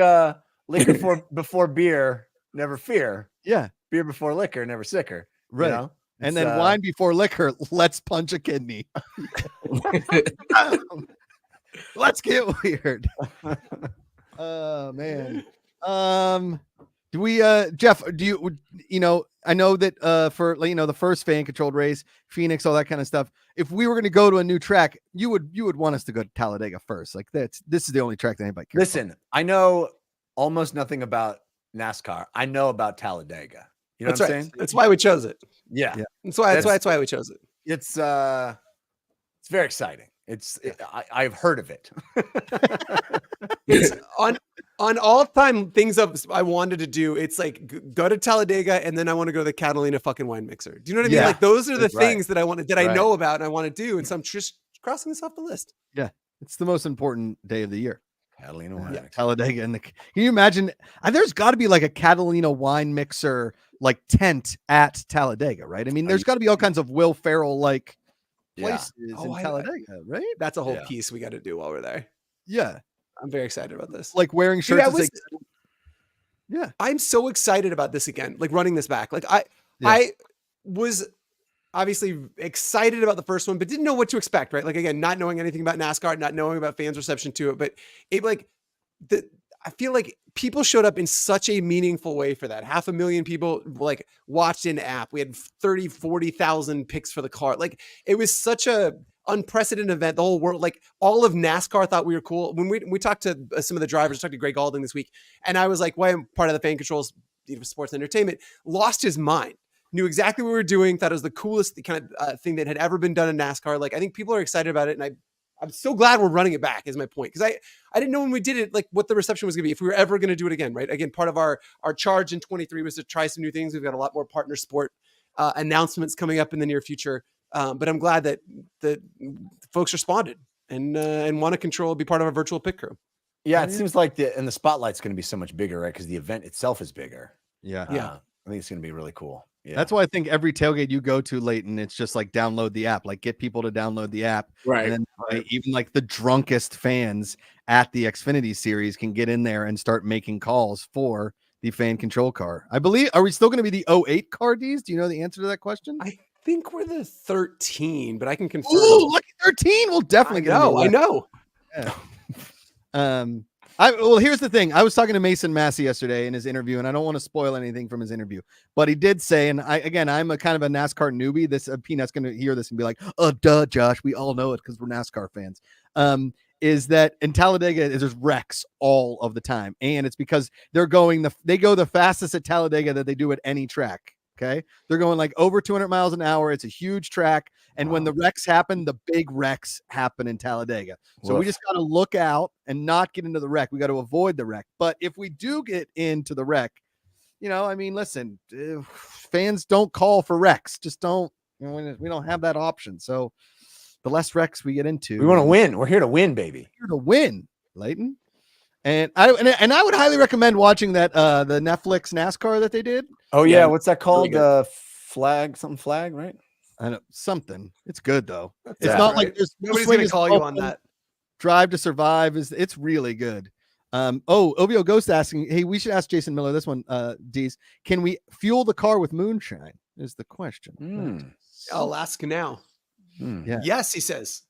liquor before beer, never fear. Yeah. Beer before liquor, never sicker. Right. You know? And then wine before liquor, let's punch a kidney. Let's get weird. Oh man. Do we Jeff, do you I know that for the first fan controlled race, Phoenix, all that kind of stuff. If we were going to go to a new track, you would want us to go to Talladega first. Like this is the only track that anybody cares. Listen, I know almost nothing about NASCAR. I know about Talladega. You know what I'm saying? That's why we chose it. Yeah. That's why we chose it. It's very exciting. I've heard of it. It's on all time things I wanted to do. It's like go to Talladega and then I want to go to the Catalina fucking wine mixer. Do you know what I mean? Like those are the things that I wanted that I know about and I want to do. And so I'm just crossing this off the list. Yeah. It's the most important day of the year. Catalina wine mixer. Talladega. And can you imagine? There's got to be like a Catalina wine mixer like tent at Talladega, right? I mean, there's got to be all kinds of Will Ferrell like places in Talladega, right? That's a whole piece we got to do while we're there. Yeah. I'm very excited about this. Like wearing shirts. I'm so excited about this again. Like running this back. Like I was obviously excited about the first one, but didn't know what to expect, right? Like again, not knowing anything about NASCAR, not knowing about fans' reception to it, but it I feel like people showed up in such a meaningful way for that. 500,000 people like watched in app. We had 30, 40,000 picks for the car. Like it was such a unprecedented event. The whole world, like all of NASCAR thought we were cool. When we talked to some of the drivers, talked to Greg Alding this week, and I was like, why I'm part of the Fan Controls Sports and Entertainment, lost his mind. Knew exactly what we were doing. Thought it was the coolest kind of thing that had ever been done in NASCAR. Like I think people are excited about it, and I'm so glad we're running it back. Is my point, because I didn't know when we did it like what the reception was going to be, if we were ever going to do it again. Right? Again, part of our charge in 23 was to try some new things. We've got a lot more partner sport announcements coming up in the near future. But I'm glad that folks responded and want to control, be part of a virtual pit crew. Yeah, it seems like the spotlight's going to be so much bigger, right? Because the event itself is bigger. Yeah. I think it's going to be really cool. Yeah. That's why I think every tailgate you go to, Leighton, it's just like download the app, like get people to download the app. Right. And then even like the drunkest fans at the Xfinity series can get in there and start making calls for the fan control car. I believe, are we still going to be the 08 car, Dees? Do you know the answer to that question? I think we're the 13, but I can confirm. Ooh, lucky 13. We'll definitely get I know. Yeah. Well, here's the thing. I was talking to Mason Massey yesterday in his interview, and I don't want to spoil anything from his interview, but he did say, and I'm a kind of a NASCAR newbie. This Peanut's going to hear this and be like, "Oh, duh, Josh, we all know it because we're NASCAR fans." Is that in Talladega? There's wrecks all of the time, and it's because they go the fastest at Talladega that they do at any track. Okay, they're going like over 200 miles an hour. It's a huge track, and when the wrecks happen, the big wrecks happen in Talladega. So we just got to look out and not get into the wreck. We got to avoid the wreck. But if we do get into the wreck, listen, fans don't call for wrecks. Just don't. We don't have that option. So the less wrecks we get into, we want to win. We're here to win, baby. Here to win, Leighton. And I would highly recommend watching that the Netflix NASCAR that they did. Oh yeah, what's that called? Flag, right? I know something. It's good though. That's it's not like there's nobody's going to call you on that. Drive to Survive it's really good. OVO Ghost asking, hey, we should ask Jason Miller this one. Dees, can we fuel the car with moonshine? Is the question. I'll ask now. Yeah. Yes, he says.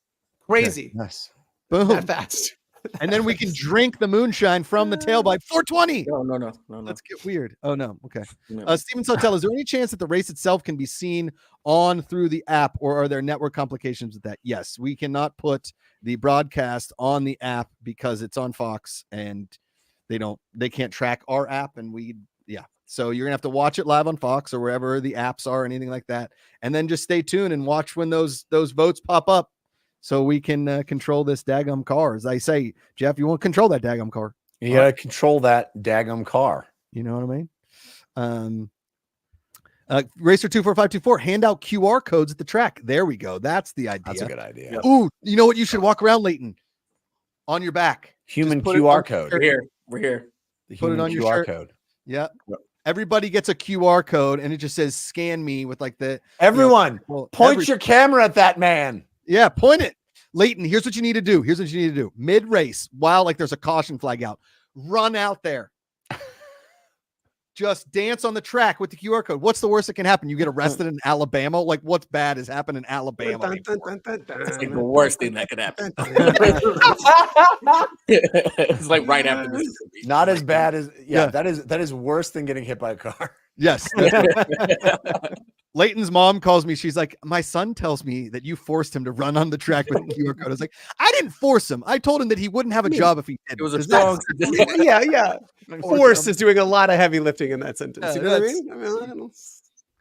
Crazy. Nice. Boom. That fast. And then we can drink the moonshine from the tailpipe. 420. No. Let's get weird. Oh no. Okay. No. Steven Sotel, is there any chance that the race itself can be seen on through the app, or are there network complications with that? Yes, we cannot put the broadcast on the app because it's on Fox and they can't track our app, and so you're gonna have to watch it live on Fox or wherever the apps are, anything like that, and then just stay tuned and watch when those votes pop up. So we can control this daggum car. As I say, Jeff, you want to control that daggum car. You got to control that daggum car. You know what I mean? Racer 24524, hand out QR codes at the track. There we go. That's the idea. That's a good idea. Ooh, you know what? You should walk around, Leighton, on your back. Human QR code. We're here. Put it on your QR shirt. code. Yeah. Everybody gets a QR code, and it just says "scan me" with like the everyone. Point your camera at that man. Yeah, point it. Leighton, here's what you need to do. Mid-race, while like there's a caution flag out, run out there. Just dance on the track with the QR code. What's the worst that can happen? You get arrested in Alabama? Like, what's bad has happened in Alabama? It's like the worst thing that could happen. It's like right after Mississippi. Not as bad as that is worse than getting hit by a car. Yes. Leighton's mom calls me. She's like, my son tells me that you forced him to run on the track with the QR code. I was like, I didn't force him. I told him that he wouldn't have a job if he did. It was a strong. Yeah. Force is doing a lot of heavy lifting in that sentence. You know what I mean?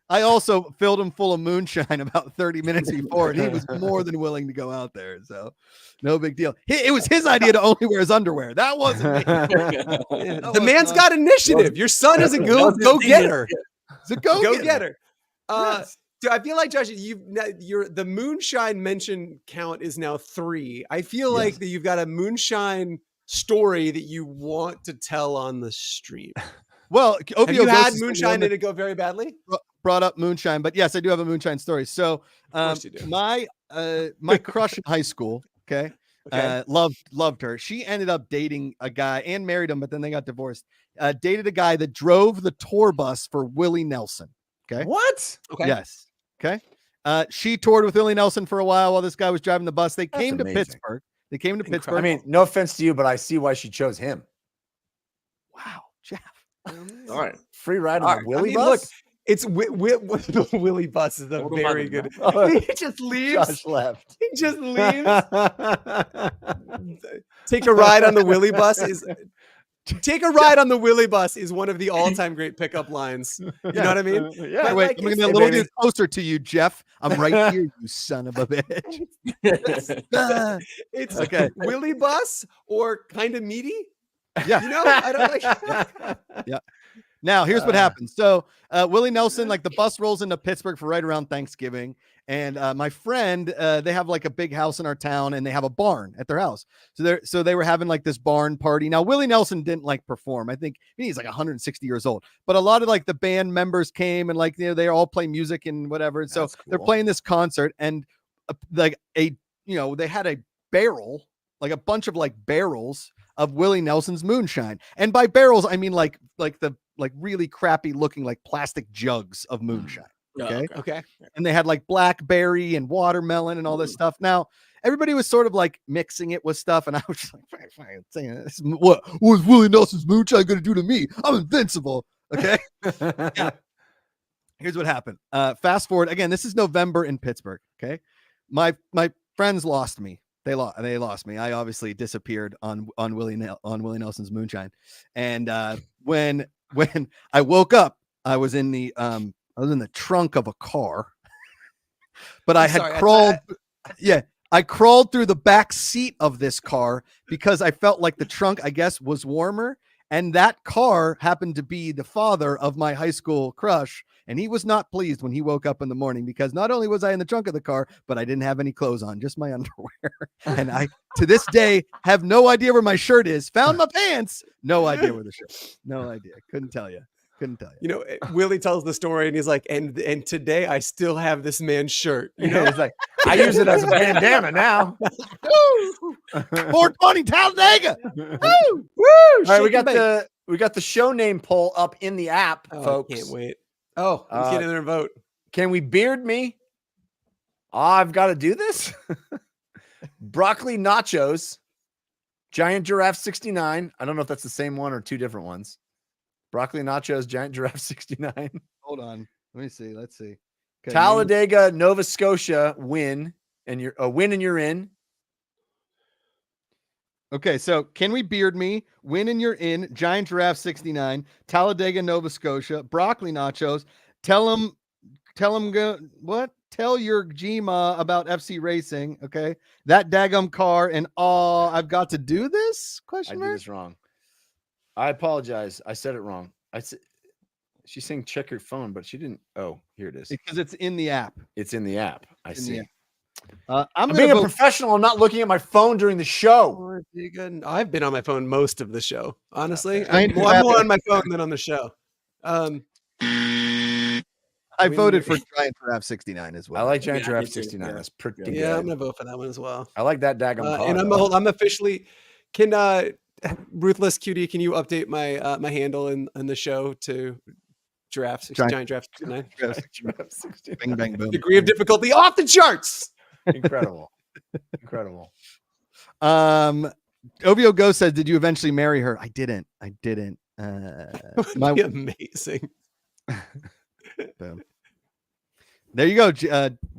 I also filled him full of moonshine about 30 minutes before, and he was more than willing to go out there. So no big deal. It was his idea to only wear his underwear. That wasn't me. The man's got initiative. Your son is a go-getter. It's a go-getter. Yes. Dude, I feel like, Josh, the moonshine mention count is now 3. I feel like that you've got a moonshine story that you want to tell on the stream. Well, have you had moonshine? Did it go very badly? Brought up moonshine, but yes, I do have a moonshine story. So, my crush in high school, loved her. She ended up dating a guy and married him, but then they got divorced. Dated a guy that drove the tour bus for Willie Nelson. Okay. What? Okay. Yes. Okay. She toured with Willie Nelson for a while this guy was driving the bus. They came to Pittsburgh. I mean, no offense to you, but I see why she chose him. Wow, Jeff. All right. Free ride on All the right, Willy look, bus. it's the Willy bus is a Hold on, very button, good. Oh, He just leaves. Josh left. He just leaves. Take a ride on the Willy bus is. Take a ride on the Willy bus is one of the all-time great pickup lines. You know what I mean? Yeah. But, Wait, like, I'm gonna it's- get a Hey, little baby. bit closer to you, Jeff. I'm right here, you son of a bitch. It's Okay. Willy bus or kind of meaty. Yeah. You know, I don't like. Now, here's what Uh. happens. So, Willie Nelson, like the bus rolls into Pittsburgh for right around Thanksgiving. And my friend, they have like a big house in our town and they have a barn at their house. So they were having like this barn party. Now, Willie Nelson didn't like perform. I think he's like 160 years old, but a lot of like the band members came and like, they all play music and whatever. And so That's they're cool. playing this concert and they had a barrel, like a bunch of like barrels of Willie Nelson's moonshine. And by barrels, I mean like really crappy looking like plastic jugs of moonshine. Okay. Okay. And they had like blackberry and watermelon and all this stuff. Now, everybody was sort of like mixing it with stuff. And I was just like, fine, saying this. What was Willie Nelson's moonshine going to do to me? I'm invincible. Okay. Yeah. Here's what happened. Fast forward again. This is November in Pittsburgh. Okay. My friends lost me. They lost me. I obviously disappeared on Willie Nelson's moonshine. And when I woke up, I was in the trunk of a car, but I had crawled. I crawled through the back seat of this car because I felt like the trunk, I guess, was warmer. And that car happened to be the father of my high school crush. And he was not pleased when he woke up in the morning because not only was I in the trunk of the car, but I didn't have any clothes on, just my underwear. And I, to this day, have no idea where my shirt is. Found my pants. No idea where the shirt is. No idea. Couldn't tell you. You know, Willie tells the story and he's like, and today I still have this man's shirt. You know, It's like, I use it as a bandana now. 420 Talladega. Woo! Woo! All right, we Shake and bake. got the show name poll up in the app, Oh, folks. I can't wait. Oh, let's get in there and vote. Can we beard me? I've got to do this. Broccoli nachos, giant giraffe 69. I don't know if that's the same one or two different ones. Broccoli nachos, giant giraffe 69. Hold on. Let me see. Let's see. Okay, Talladega, Nova Scotia, win, and you're a win and you're in. Okay, so can we beard me? Win and you're in. Giant giraffe 69. Talladega, Nova Scotia. Broccoli nachos. Tell him what? Tell your Gma about FC Racing. Okay, that daggum car and I've got to do this? I Question did mark. this wrong. I apologize. I said it wrong. She's saying check your phone, but she didn't. Oh, here it is. Because it's in the app. It's in the app. I In the see. app. I'm I'm being gonna a vote. professional. I'm not looking at my phone during the show. Or you good? I've been on my phone most of the show. Honestly, Okay. I'm more on my phone than on the show. I Win voted your- for Giant Giraffe 69 as well. I like Giant Yeah, Giraffe me too. 69. Yeah. That's pretty Yeah. good. Yeah, I'm gonna vote for that one as well. I like that daggum car. And though. I'm officially. Can Ruthless Cutie? Can you update my my handle in the show to giant giraffe 69? Giraffe 69. Bing, bang, boom. Degree of difficulty off the charts. Incredible. Incredible. Ovio Go said, "Did you eventually marry her?" I didn't. That'd be amazing. Boom. There you go,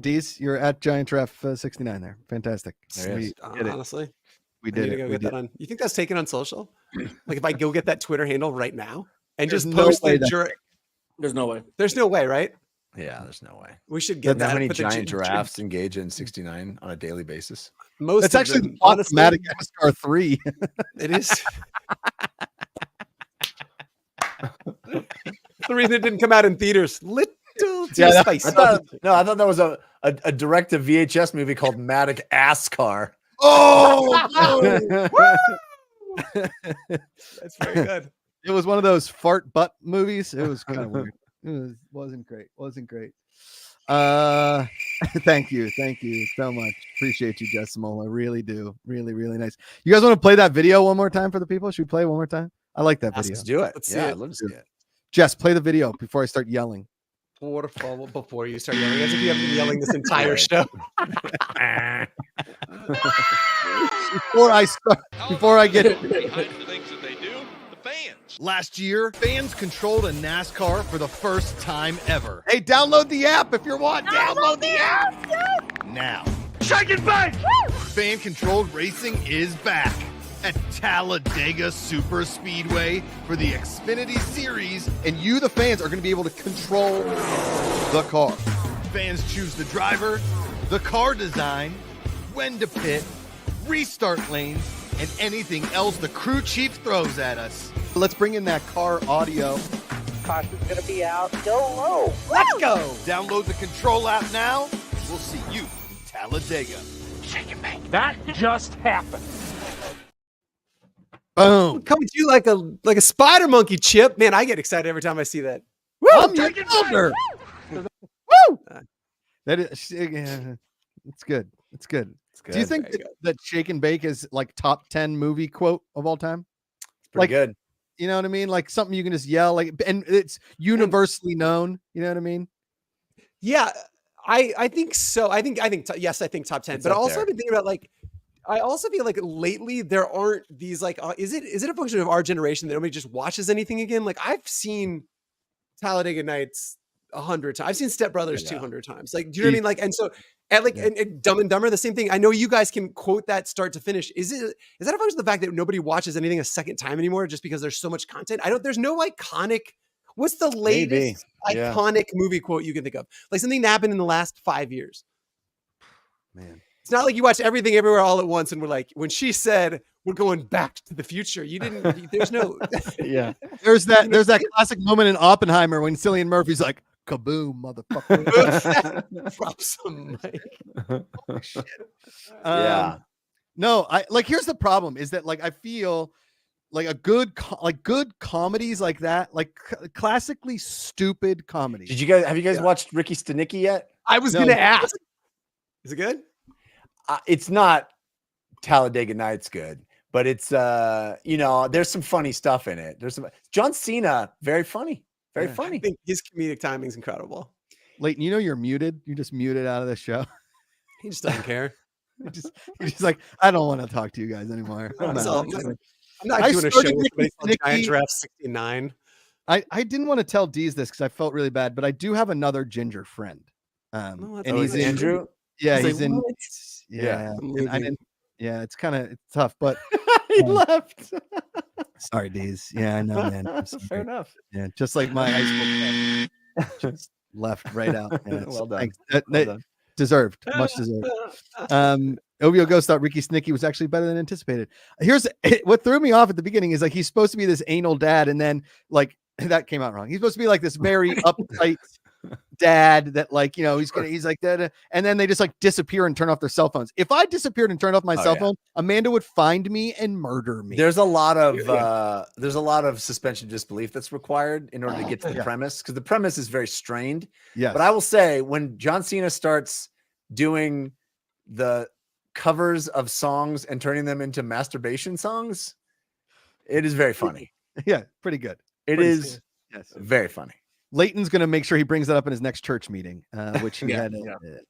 Dees. You're at Giant Giraffe 69 there. Fantastic. There he is. We did it. Honestly, We I need did to it. go We get did that on. You think that's taken on social? Like if I go get that Twitter handle right now and There's just no post way the that- There's no way. There's no way, right? Yeah, there's no way. We should get How that. many put the giant gi- giraffes engage in 69 on a daily basis? Most That's of actually them, the plot of honestly, Madagascar 3. it is. The reason it didn't come out in theaters, little too Yeah, spicy. I thought that was a direct to VHS movie called Matic Ass Car. Oh, That's very good. it was one of those fart butt movies. It was kind of weird. It wasn't great. Thank you so much. Appreciate you, Jessimal. I really do. Really, really nice. You guys want to play that video one more time for the people? Should we play it one more time? I like that video. Let's do it. Let's see Yeah, it. I'd love to see it. Jess, play the video before I start yelling. Before you start yelling, as if you haven't been yelling this entire show. Before I get Behind the things that they do, the fans. Last year, fans controlled a NASCAR for the first time ever. Hey, download the app if you're watching. Download the app now. Shake it back! Fan-controlled racing is back at Talladega Super Speedway for the Xfinity Series, and you, the fans, are going to be able to control the car. Fans choose the driver, the car design, when to pit, restart lanes, and anything else the crew chief throws at us. Let's bring in that car audio. Caution's gonna be out. Go low. Let's go! Download the Control app now. We'll see you in Talladega. Shake it back. That just happened. Boom. Coming to you like a spider monkey, Chip. Man, I get excited every time I see that. I'm your elder. Woo! That is, it's good. It's good. Do you think that Shake and Bake is like top 10 movie quote of all time? It's pretty good. You know what I mean? Like something you can just yell, like, and it's universally known. You know what I mean? Yeah, I think so. I think yes, I think top 10. It's but up also there. I've been thinking about like, I also feel like lately there aren't these like, is it a function of our generation that nobody just watches anything again? Like I've seen Talladega Nights 100 times. I've seen Step Brothers 200 times. Like, do you know what I mean? Like, and so at like and Dumb and Dumber, the same thing. I know you guys can quote that start to finish. Is that a function of the fact that nobody watches anything a second time anymore just because there's so much content? There's no iconic. What's the latest iconic movie quote you can think of? Like something that happened in the last 5 years. Man. It's not like you watch Everything Everywhere All at Once and we're like, when she said we're going back to the future, you didn't, there's no. Yeah. There's that classic moment in Oppenheimer when Cillian Murphy's like, kaboom, motherfucker. Drop some mic. Shit. Yeah. No, here's the problem is that like, I feel like a good comedies like that, like classically stupid comedies. Have you guys watched Ricky Stenicki yet? I was going to ask. Is it good? It's not Talladega Nights good, but it's there's some funny stuff in it. There's some John Cena, very funny. Very funny. I think his comedic timing is incredible. Leighton, you're muted. You just muted out of the show. He just doesn't care. He's just like, I don't want to talk to you guys anymore. I'm not doing a show with somebody called Giant Giraffe 69. I didn't want to tell Dees this because I felt really bad, but I do have another ginger friend. And he's in Andrew. Yeah, he's in. What? Yeah, it's kind of tough, but he left. Sorry, Dees. Yeah, I know, man. Fair enough. Yeah, just like my high school friend. Just left right out. Yeah, Well done. Well done. Deserved, much deserved. OVO Ghost thought Ricky Stenicki was actually better than anticipated. Here's what threw me off at the beginning is like he's supposed to be this anal dad, and then like that came out wrong. He's supposed to be like this very uptight dad that like he's like that, and then they just like disappear and turn off their cell phones. If I disappeared and turned off my cell phone, Amanda would find me and murder me. There's a lot of suspension of disbelief that's required in order to get to the premise, because the premise is very strained. Yeah, but I will say when John Cena starts doing the covers of songs and turning them into masturbation songs, it is very funny. Yeah, pretty good. It is very funny. Leighton's going to make sure he brings that up in his next church meeting, which he had to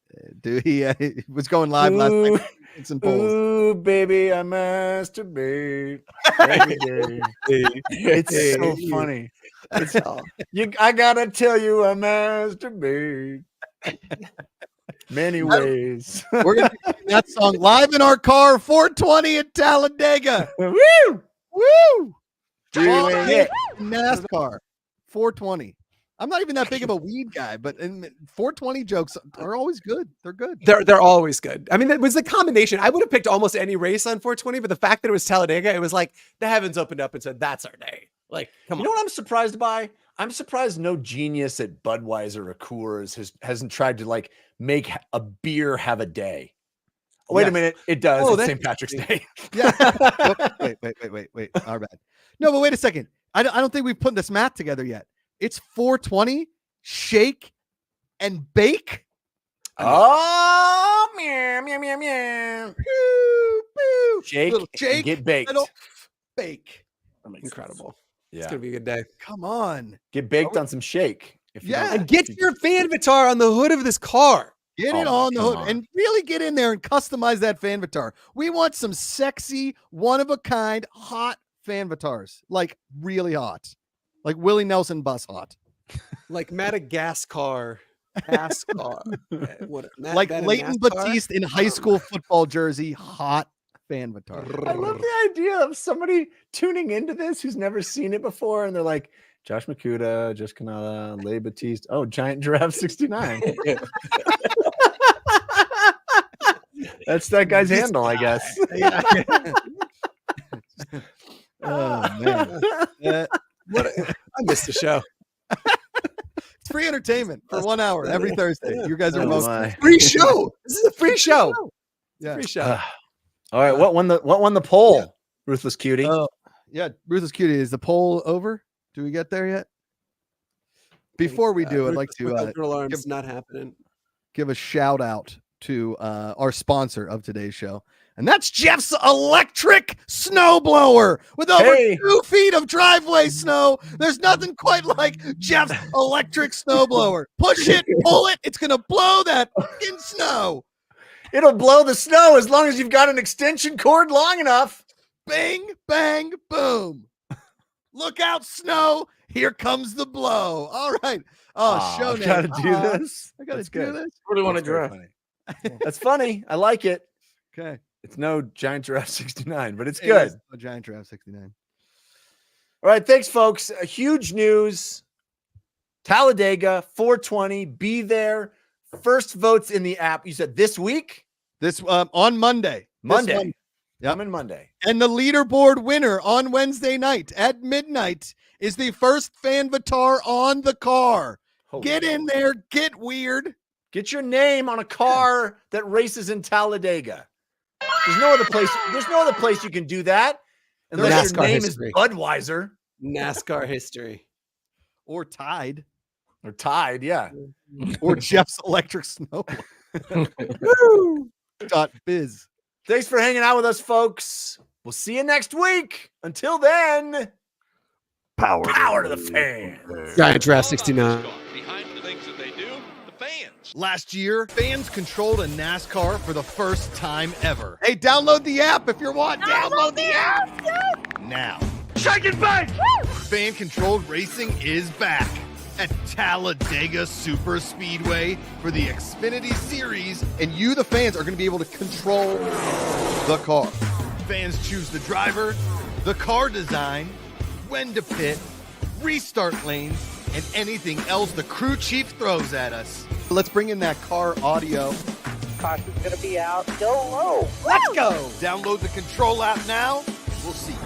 do. He was going live last night. Ooh, baby, I masturbate every day. It's so funny. I gotta tell you, I masturbate many ways. We're going to do that song live in our car, 420 at Talladega. Woo! Woo! Doing it. NASCAR, 420. I'm not even that big of a weed guy, but 420 jokes are always good. They're good. They're always good. I mean, it was the combination. I would have picked almost any race on 420, but the fact that it was Talladega, it was like the heavens opened up and said, "That's our day." Like, come on. You know what I'm surprised by? I'm surprised no genius at Budweiser or Coors hasn't tried to like make a beer have a day. Wait a minute, it does. It's St. Patrick's Day. Yeah. Wait. Our bad. No, but wait a second. I don't think we've put this math together yet. It's 420, shake, and bake. Oh, meow, meow, meow, meow. Shake, and get baked. Bake. Incredible. Yeah. It's going to be a good day. Come on. Get baked on some shake. And get your fan guitar on the hood of this car. Get it on the hood and really get in there and customize that fan guitar. We want some sexy, one-of-a-kind, hot fan Vitars, like really hot, like Willie Nelson bus hot, Like Madagascar. NASCAR. like Leighton Batiste in high school football jersey, hot fan Vitar. I love the idea of somebody tuning into this who's never seen it before, and they're like, Josh Macuga, Jeff Cannata, Leighton Batiste. Oh, Giant Giraffe 69. That's that guy's handle, I guess. Oh man, I missed the show. it's free entertainment for 1 hour every Thursday. You guys are most Free show. This is a free show. yeah. Free show. All right, what won the poll? Ruthless Cutie. Yeah, Ruthless Cutie, is the poll over? Do we get there yet? Before we do, I'd like to alarms not happening. give a shout out to our sponsor of today's show, and that's Jeff's electric snowblower with over 2 feet of driveway snow. There's nothing quite like Jeff's electric snowblower. Push it, pull it, it's gonna blow that fucking snow. It'll blow the snow as long as you've got an extension cord long enough. Bing, bang, boom. Look out, snow. Here comes the blow. All right. Oh, show I gotta do this. I gotta That's do good. this. Really want to That's very draft. funny. That's funny. I like it. Okay. It's no Giant Giraffe 69, but it's good. It is a Giant Giraffe 69. All right, thanks, folks. Huge news. Talladega 420. Be there. First votes in the app. You said this week? This on Monday. Monday. This Monday. Yep. Coming Monday. And the leaderboard winner on Wednesday night at midnight is the first fan Vitar on the car. Holy Get in there. Get weird. Get your name on a car that races in Talladega. There's no other place. There's no other place you can do that unless your NASCAR name history. is Budweiser NASCAR history. Or Tide. or Tide. Yeah. Or Jeff's electric snow. .biz. Thanks for hanging out with us, folks. We'll see you next week. Until then, power to the fans. Giant Giraffe 69. Behind the things that they do, the fans. Last year, fans controlled a NASCAR for the first time ever. Hey, download the app if you want. Download the app now. Shake and bake! Fan-controlled racing is back at Talladega Super Speedway for the Xfinity Series, and you, the fans, are going to be able to control the car. Fans choose the driver, the car design, when to pit, restart lanes, and anything else the crew chief throws at us. Let's bring in that car audio. Caution's gonna be out. Go low. Let's go! Download the control app now. We'll see you.